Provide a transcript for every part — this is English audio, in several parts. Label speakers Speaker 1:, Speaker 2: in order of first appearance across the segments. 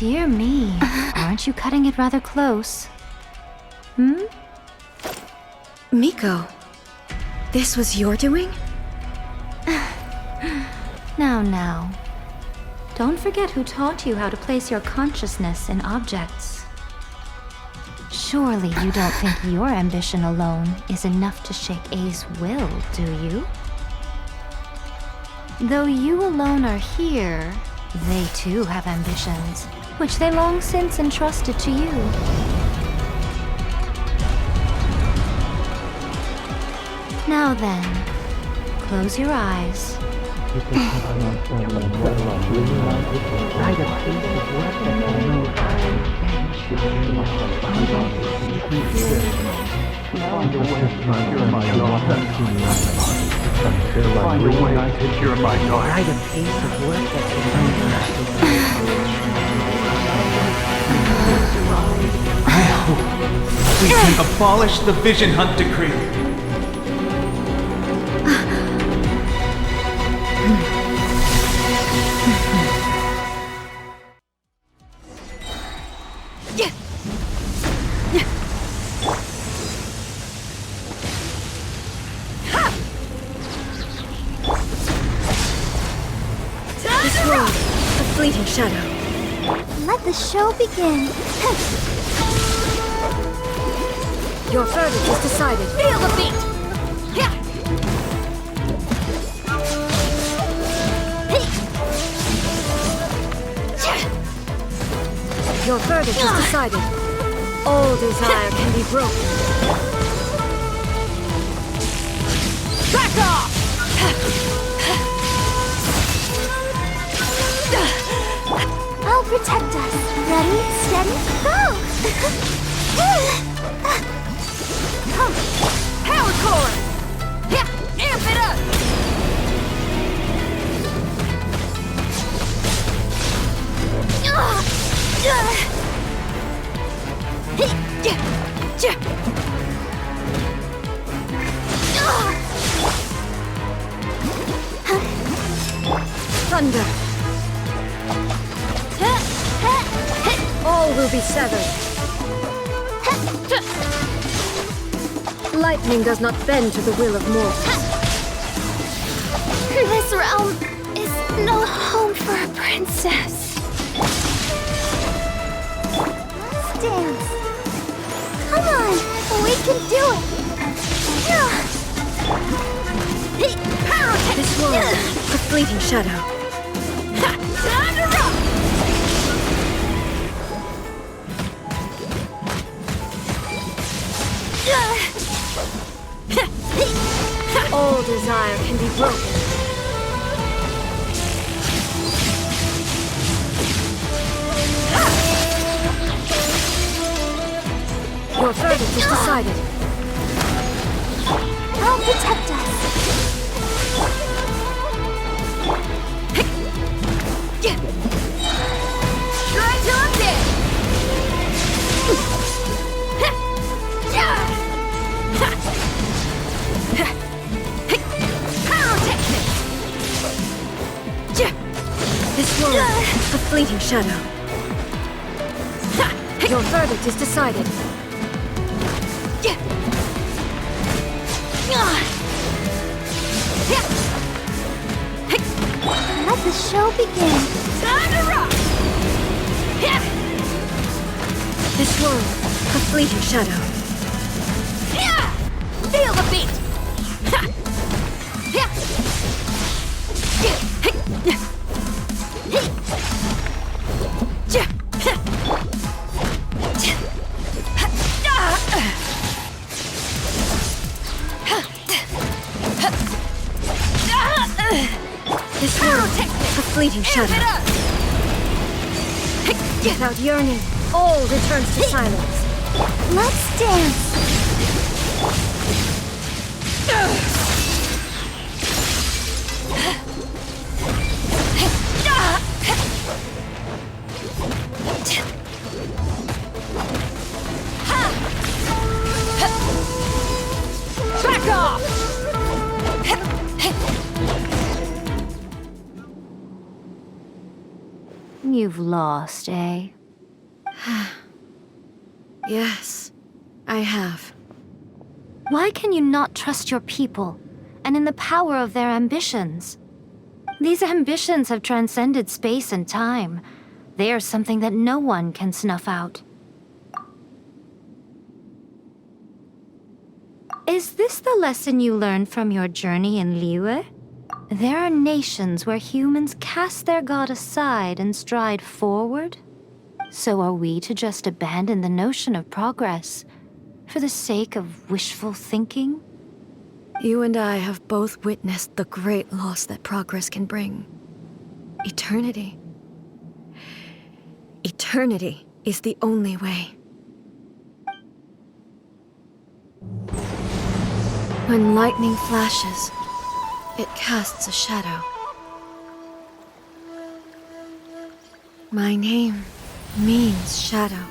Speaker 1: Dear me, aren't you cutting it rather close? Hmm?
Speaker 2: Miko, this was your doing?
Speaker 1: Now. Don't forget who taught you how to place your consciousness in objects. Surely you don't think your ambition alone is enough to shake A's will, do you? Though you alone are here, they too have ambitions, which they long since entrusted to you. Now then, close your eyes.
Speaker 3: We can abolish the Vision Hunt Decree.
Speaker 2: This world, a fleeting shadow.
Speaker 1: Let the show begin.
Speaker 2: Your verdict is decided.
Speaker 1: Feel the beat!
Speaker 2: Your verdict is decided. All desire can be broken.
Speaker 1: Back off! I'll protect us. Ready, steady, go! Power core! Yeah, amp it up!
Speaker 2: Thunder. All will be severed. Lightning does not bend to the will of mortals.
Speaker 1: This realm is no home for a princess. Let's dance. Come on, we can do it.
Speaker 2: This world, a fleeting shadow.
Speaker 1: Time to rock!
Speaker 2: All desire can be broken. Your verdict is decided.
Speaker 1: I'll protect us. Try till I'm dead.
Speaker 2: This world, a fleeting shadow. Your verdict is decided.
Speaker 1: Let the show begin. Time to rock!
Speaker 2: This world, a fleeting shadow.
Speaker 1: Feel the beat!
Speaker 2: This world, a fleeting shadow. Without yearning, all returns to silence.
Speaker 1: Let's dance. Back off! You've lost, eh?
Speaker 2: Yes, I have.
Speaker 1: Why can you not trust your people, and in the power of their ambitions? These ambitions have transcended space and time. They are something that no one can snuff out. Is this the lesson you learned from your journey in Liyue? There are nations where humans cast their god aside and stride forward. So are we to just abandon the notion of progress for the sake of wishful thinking?
Speaker 2: You and I have both witnessed the great loss that progress can bring. Eternity. Eternity is the only way. When lightning flashes, it casts a shadow. My name means shadow.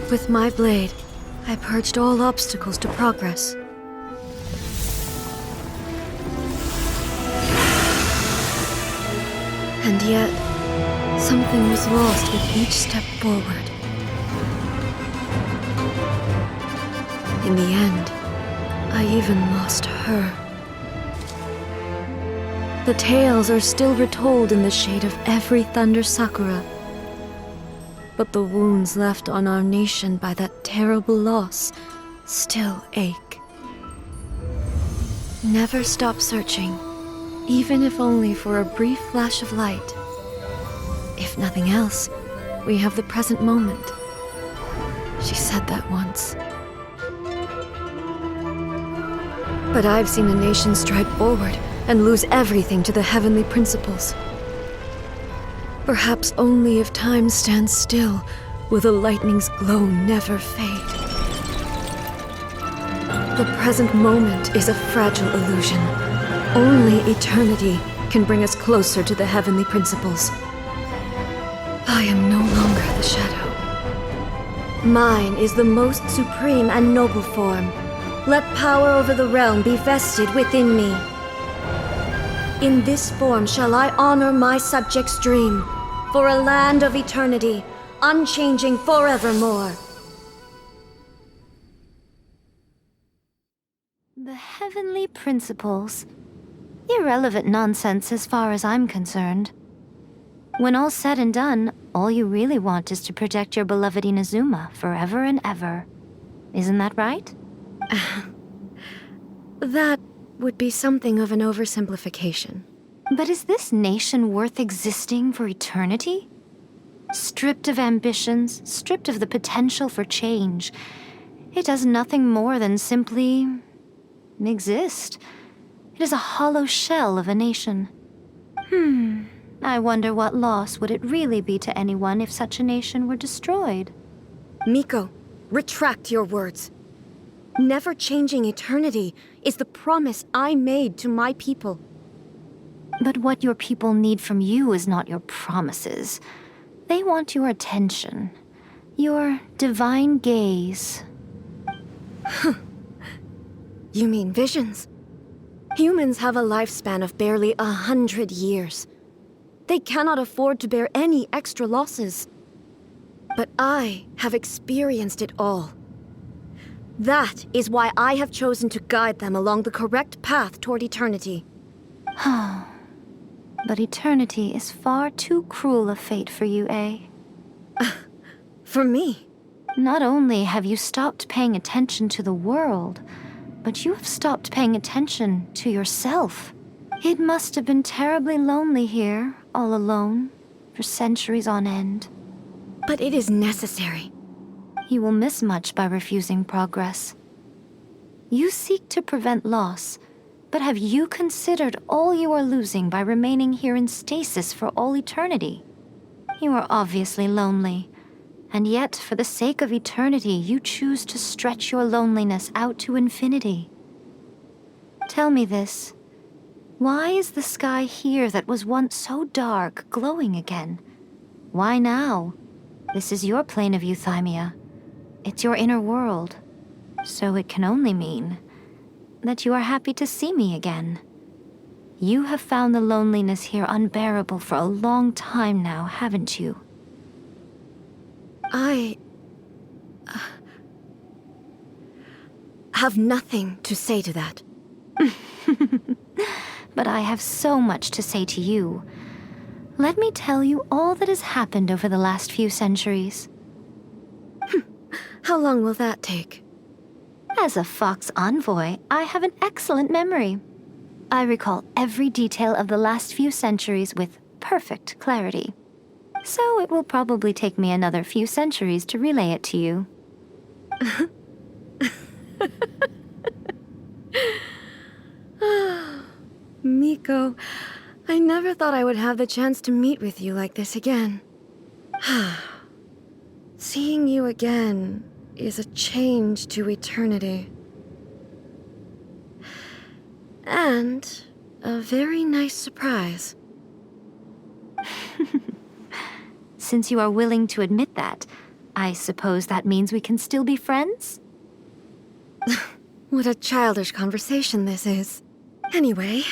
Speaker 2: With my blade, I purged all obstacles to progress. And yet, something was lost with each step forward. In the end, I even lost her. The tales are still retold in the shade of every thunder sakura. But the wounds left on our nation by that terrible loss still ache. Never stop searching, even if only for a brief flash of light. If nothing else, we have the present moment. She said that once. But I've seen a nation stride forward and lose everything to the heavenly principles. Perhaps only if time stands still will the lightning's glow never fade. The present moment is a fragile illusion. Only eternity can bring us closer to the heavenly principles. I am no longer the shadow. Mine is the most supreme and noble form. Let power over the realm be vested within me. In this form shall I honor my subjects' dream, for a land of eternity, unchanging forevermore.
Speaker 1: The heavenly principles. Irrelevant nonsense as far as I'm concerned. When all's said and done, all you really want is to protect your beloved Inazuma forever and ever. Isn't that right?
Speaker 2: That would be something of an oversimplification.
Speaker 1: But is this nation worth existing for eternity? Stripped of ambitions, stripped of the potential for change, it does nothing more than simply exist. It is a hollow shell of a nation. I wonder what loss would it really be to anyone if such a nation were destroyed?
Speaker 2: Miko, retract your words. Never changing eternity is the promise I made to my people.
Speaker 1: But what your people need from you is not your promises. They want your attention, your divine gaze.
Speaker 2: You mean visions? Humans have a lifespan of barely 100 years. They cannot afford to bear any extra losses. But I have experienced it all. That is why I have chosen to guide them along the correct path toward eternity.
Speaker 1: But eternity is far too cruel a fate for you, eh?
Speaker 2: For me?
Speaker 1: Not only have you stopped paying attention to the world, but you have stopped paying attention to yourself. It must have been terribly lonely here, all alone, for centuries on end.
Speaker 2: But it is necessary.
Speaker 1: You will miss much by refusing progress. You seek to prevent loss, but have you considered all you are losing by remaining here in stasis for all eternity? You are obviously lonely, and yet for the sake of eternity you choose to stretch your loneliness out to infinity. Tell me this. Why is the sky here that was once so dark glowing again? Why now? This is your plane of euthymia. It's your inner world. So it can only mean that you are happy to see me again. You have found the loneliness here unbearable for a long time now, haven't you?
Speaker 2: I have nothing to say to that.
Speaker 1: But I have so much to say to you. Let me tell you all that has happened over the last few centuries.
Speaker 2: How long will that take?
Speaker 1: As a Fox envoy, I have an excellent memory. I recall every detail of the last few centuries with perfect clarity. So it will probably take me another few centuries to relay it to you.
Speaker 2: Miko, I never thought I would have the chance to meet with you like this again. Seeing you again is a change to eternity. And a very nice surprise.
Speaker 1: Since you are willing to admit that, I suppose that means we can still be friends?
Speaker 2: What a childish conversation this is. Anyway,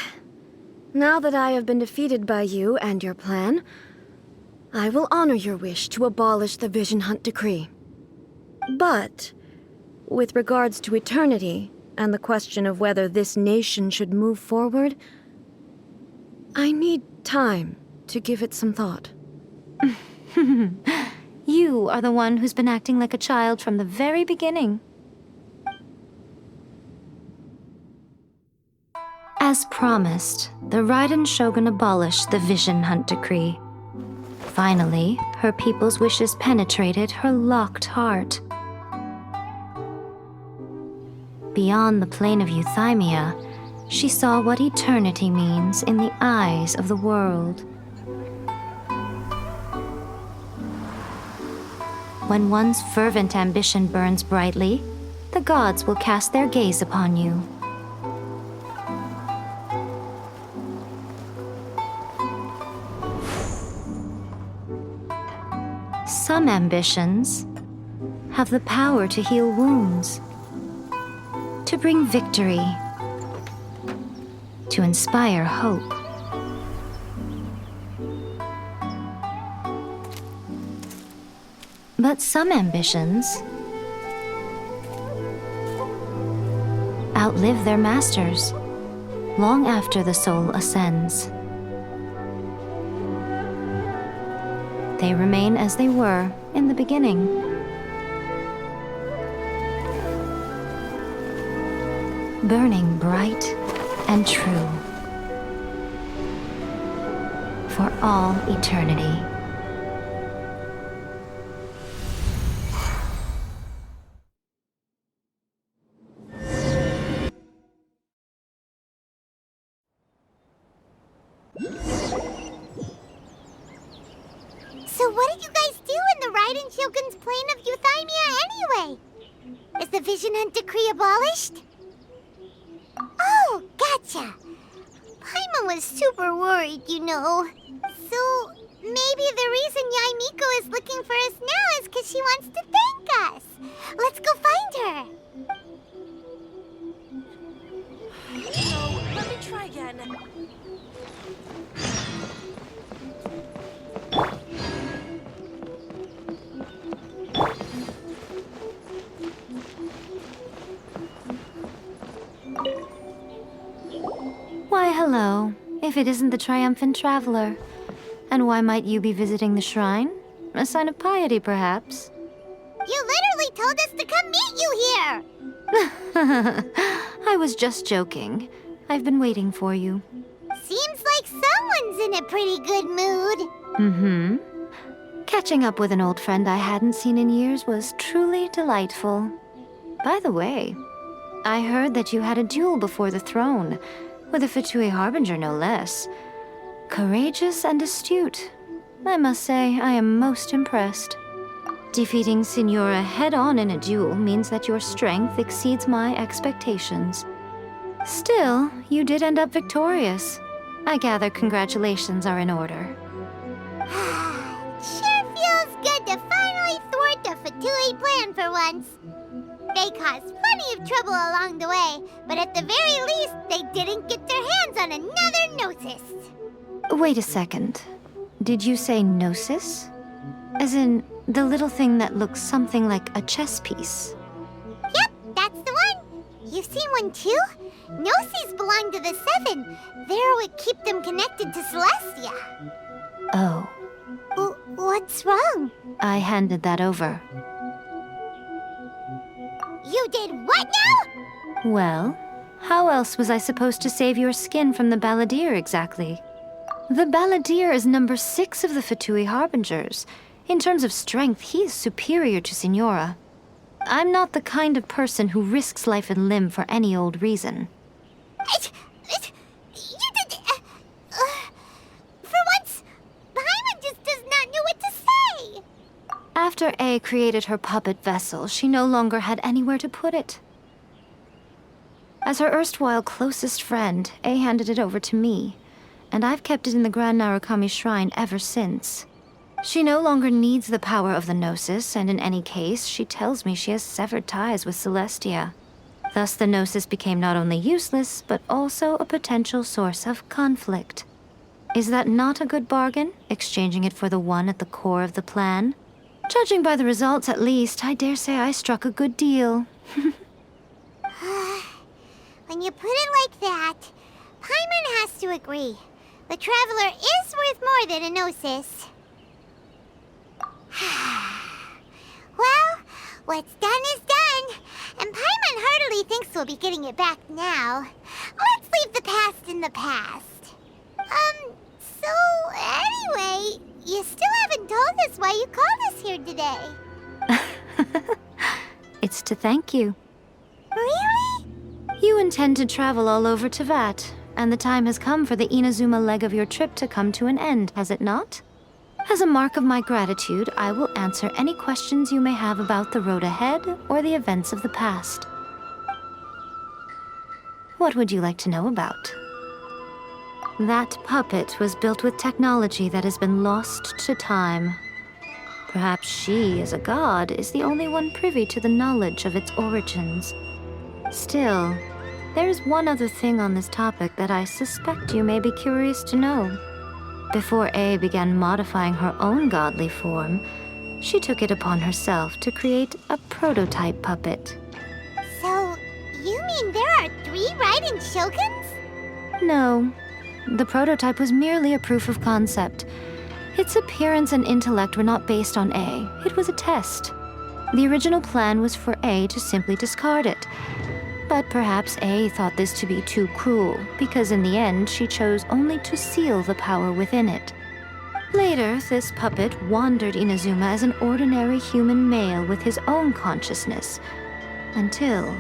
Speaker 2: now that I have been defeated by you and your plan, I will honor your wish to abolish the Vision Hunt Decree. But, with regards to eternity, and the question of whether this nation should move forward, I need time to give it some thought.
Speaker 1: You are the one who's been acting like a child from the very beginning. As promised, the Raiden Shogun abolished the Vision Hunt Decree. Finally, her people's wishes penetrated her locked heart. Beyond the plane of euthymia, she saw what eternity means in the eyes of the world. When one's fervent ambition burns brightly, the gods will cast their gaze upon you. Some ambitions have the power to heal wounds, to bring victory, to inspire hope. But some ambitions outlive their masters long after the soul ascends. They remain as they were in the beginning. Burning bright and true for all eternity.
Speaker 4: So what did you guys do in the Raiden Shogun's plane of euthymia anyway? Is the Vision Hunt Decree abolished? Oh, gotcha. Paimon was super worried, you know. So maybe the reason Yae Miko is looking for us now is because she wants to thank us. Let's go find her.
Speaker 5: No, let me try again.
Speaker 1: Why, hello, if it isn't the triumphant traveler. And why might you be visiting the shrine? A sign of piety, perhaps?
Speaker 4: You literally told us to come meet you here.
Speaker 1: I was just joking. I've been waiting for you.
Speaker 4: Seems like someone's in a pretty good mood.
Speaker 1: Mm-hmm. Catching up with an old friend I hadn't seen in years was truly delightful. By the way, I heard that you had a duel before the throne, with a Fatui Harbinger no less. Courageous and astute. I must say, I am most impressed. Defeating Signora head-on in a duel means that your strength exceeds my expectations. Still, you did end up victorious. I gather congratulations are in order.
Speaker 4: Sure feels good to finally thwart the Fatui plan for once. they caused plenty of trouble along the way, but at the very least, they didn't get their hands on another Gnosis.
Speaker 1: Wait a second. Did you say gnosis? As in, the little thing that looks something like a chess piece?
Speaker 4: Yep, that's the one. You've seen one too? Gnosis belong to the Seven. They're what keep them connected to Celestia.
Speaker 1: Oh,
Speaker 4: What's wrong?
Speaker 1: I handed that over.
Speaker 4: You did what now?
Speaker 1: Well, how else was I supposed to save your skin from the Balladeer exactly? The Balladeer is number 6 of the Fatui Harbingers. In terms of strength, he is superior to Signora. I'm not the kind of person who risks life and limb for any old reason.
Speaker 4: You did... for once, Paimon just does not know what to say.
Speaker 1: After A created her puppet vessel, she no longer had anywhere to put it. As her erstwhile closest friend, A handed it over to me, and I've kept it in the Grand Narukami Shrine ever since. She no longer needs the power of the Gnosis, and in any case, she tells me she has severed ties with Celestia. Thus the Gnosis became not only useless, but also a potential source of conflict. Is that not a good bargain, exchanging it for the one at the core of the plan? Judging by the results, at least, I dare say I struck a good deal.
Speaker 4: When you put it like that, Paimon has to agree. The Traveler is worth more than a Gnosis. Well, what's done is done, and Paimon heartily thinks we'll be getting it back now. Let's leave the past in the past. So anyway, you still haven't told us why you called us here today.
Speaker 1: It's to thank you.
Speaker 4: Really?
Speaker 1: You intend to travel all over Teyvat, and the time has come for the Inazuma leg of your trip to come to an end, has it not? As a mark of my gratitude, I will answer any questions you may have about the road ahead or the events of the past. What would you like to know about? That puppet was built with technology that has been lost to time. Perhaps she, as a god, is the only one privy to the knowledge of its origins. Still, there is one other thing on this topic that I suspect you may be curious to know. Before A began modifying her own godly form, she took it upon herself to create a prototype puppet.
Speaker 4: So, you mean there are 3 Raiden Shoguns?
Speaker 1: No, the prototype was merely a proof of concept. Its appearance and intellect were not based on A. It was a test. The original plan was for A to simply discard it. But perhaps A thought this to be too cruel, because in the end she chose only to seal the power within it. Later, this puppet wandered Inazuma as an ordinary human male with his own consciousness, until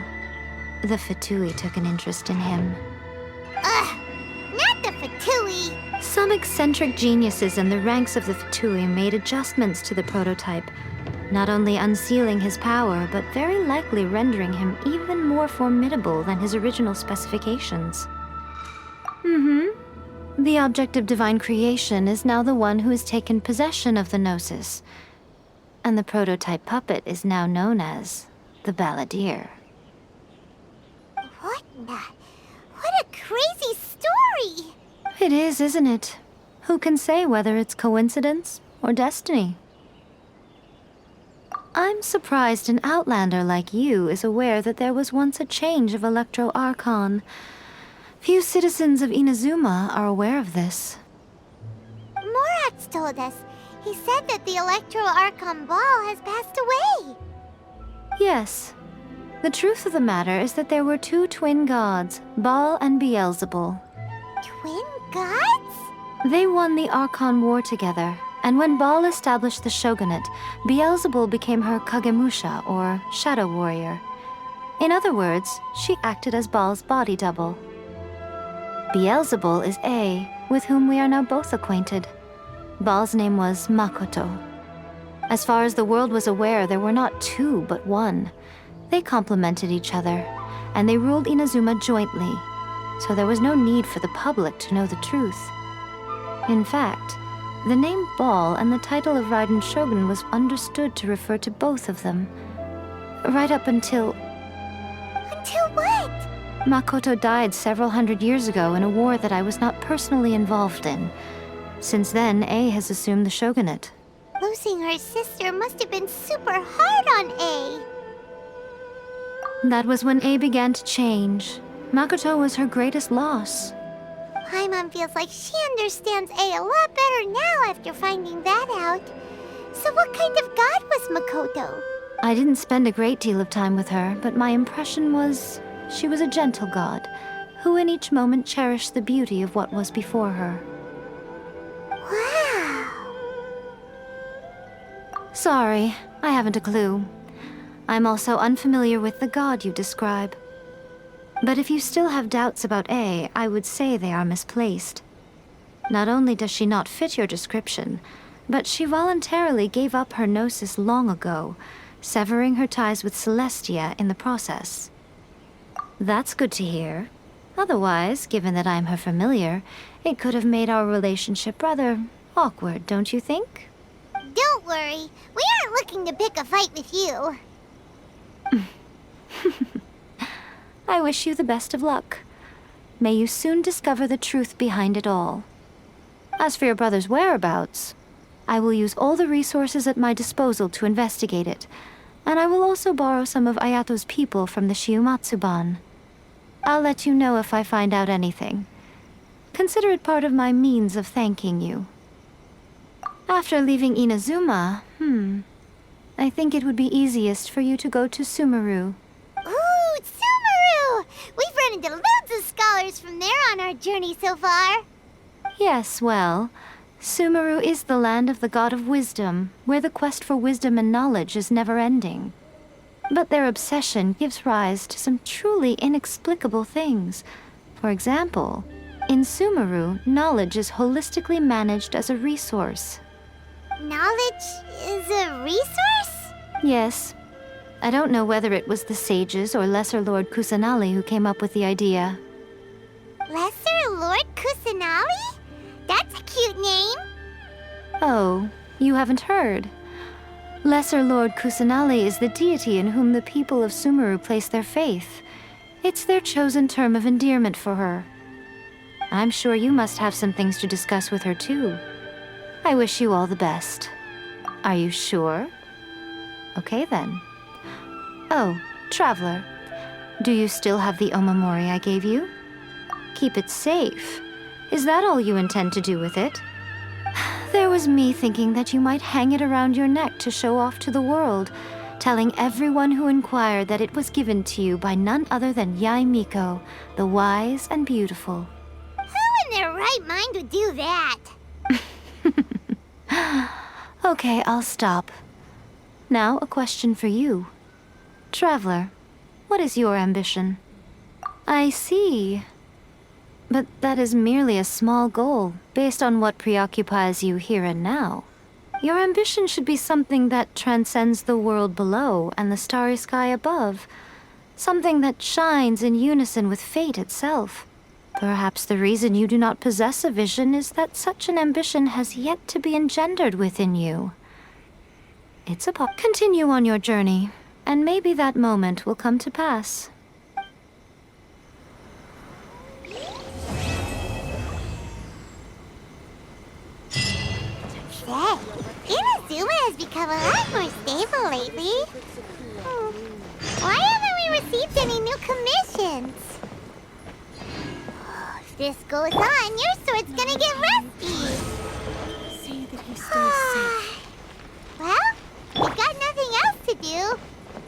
Speaker 1: the Fatui took an interest in him.
Speaker 4: Ugh, not the Fatui.
Speaker 1: Some eccentric geniuses in the ranks of the Fatui made adjustments to the prototype, not only unsealing his power, but very likely rendering him even more formidable than his original specifications. The object of divine creation is now the one who has taken possession of the Gnosis, and the prototype puppet is now known as the Balladeer.
Speaker 4: What a crazy story!
Speaker 1: It is, isn't it? Who can say whether it's coincidence or destiny? I'm surprised an outlander like you is aware that there was once a change of Electro Archon. Few citizens of Inazuma are aware of this.
Speaker 4: Morax told us. He said that the Electro Archon Ball has passed away.
Speaker 1: Yes. The truth of the matter is that there were 2 twin gods, Baal and Beelzebul.
Speaker 4: Twin gods?
Speaker 1: They won the Archon War together, and when Baal established the shogunate, Beelzebul became her Kagemusha, or shadow warrior. In other words, she acted as Baal's body double. Beelzebul is A, with whom we are now both acquainted. Baal's name was Makoto. As far as the world was aware, there were not 2, but 1. They complemented each other, and they ruled Inazuma jointly, so there was no need for the public to know the truth. In fact, the name Baal and the title of Raiden Shogun was understood to refer to both of them. Right up until
Speaker 4: Until what?
Speaker 1: Makoto died several hundred years ago in a war that I was not personally involved in. Since then, A has assumed the shogunate.
Speaker 4: Losing her sister must have been super hard on A.
Speaker 1: That was when A began to change. Makoto was her greatest loss.
Speaker 4: Paimon feels like she understands A a lot better now after finding that out. So what kind of god was Makoto?
Speaker 1: I didn't spend a great deal of time with her, but my impression was she was a gentle god, who in each moment cherished the beauty of what was before her.
Speaker 4: Wow.
Speaker 1: Sorry, I haven't a clue. I'm also unfamiliar with the god you describe. But if you still have doubts about A, I would say they are misplaced. Not only does she not fit your description, but she voluntarily gave up her gnosis long ago, severing her ties with Celestia in the process. That's good to hear. Otherwise, given that I'm her familiar, it could have made our relationship rather awkward, don't you think?
Speaker 4: Don't worry, we aren't looking to pick a fight with you.
Speaker 1: I wish you the best of luck. May you soon discover the truth behind it all. As for your brother's whereabouts, I will use all the resources at my disposal to investigate it, and I will also borrow some of Ayato's people from the Shiumatsuban. I'll let you know if I find out anything. Consider it part of my means of thanking you. After leaving Inazuma, I think it would be easiest for you to go to Sumeru.
Speaker 4: Ooh, Sumeru! We've run into loads of scholars from there on our journey so far.
Speaker 1: Yes, well, Sumeru is the land of the god of wisdom, where the quest for wisdom and knowledge is never-ending. But their obsession gives rise to some truly inexplicable things. For example, in Sumeru, knowledge is holistically managed as a resource.
Speaker 4: Knowledge is a resource?
Speaker 1: Yes. I don't know whether it was the sages or Lesser Lord Kusanali who came up with the idea.
Speaker 4: Lesser Lord Kusanali? That's a cute name.
Speaker 1: Oh, you haven't heard. Lesser Lord Kusanali is the deity in whom the people of Sumeru place their faith. It's their chosen term of endearment for her. I'm sure you must have some things to discuss with her too. I wish you all the best. Are you sure? Okay then. Oh, Traveler, do you still have the omamori I gave you? Keep it safe. Is that all you intend to do with it? There was me thinking that you might hang it around your neck to show off to the world, telling everyone who inquired that it was given to you by none other than Yae Miko, the wise and beautiful.
Speaker 4: Who in their right mind would do that?
Speaker 1: Okay, I'll stop. Now, a question for you. Traveler, what is your ambition? I see. But that is merely a small goal, based on what preoccupies you here and now. Your ambition should be something that transcends the world below and the starry sky above. Something that shines in unison with fate itself. Perhaps the reason you do not possess a vision is that such an ambition has yet to be engendered within you. It's Continue on your journey, and maybe that moment will come to pass.
Speaker 4: Say, Inazuma has become a lot more stable lately. Why haven't we received any new commissions? If this goes on, your sword's gonna get rusty.
Speaker 5: See that he stays safe.
Speaker 4: Well, we've got nothing else to do.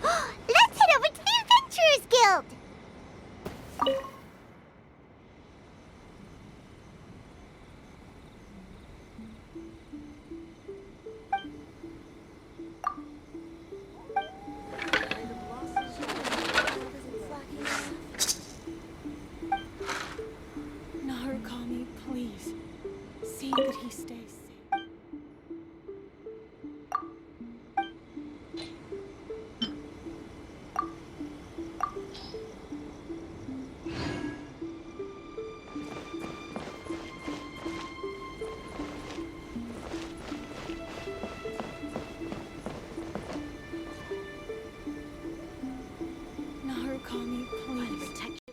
Speaker 4: Let's head over to the Adventurers Guild.
Speaker 5: Narukami, please. See that
Speaker 2: call me, please.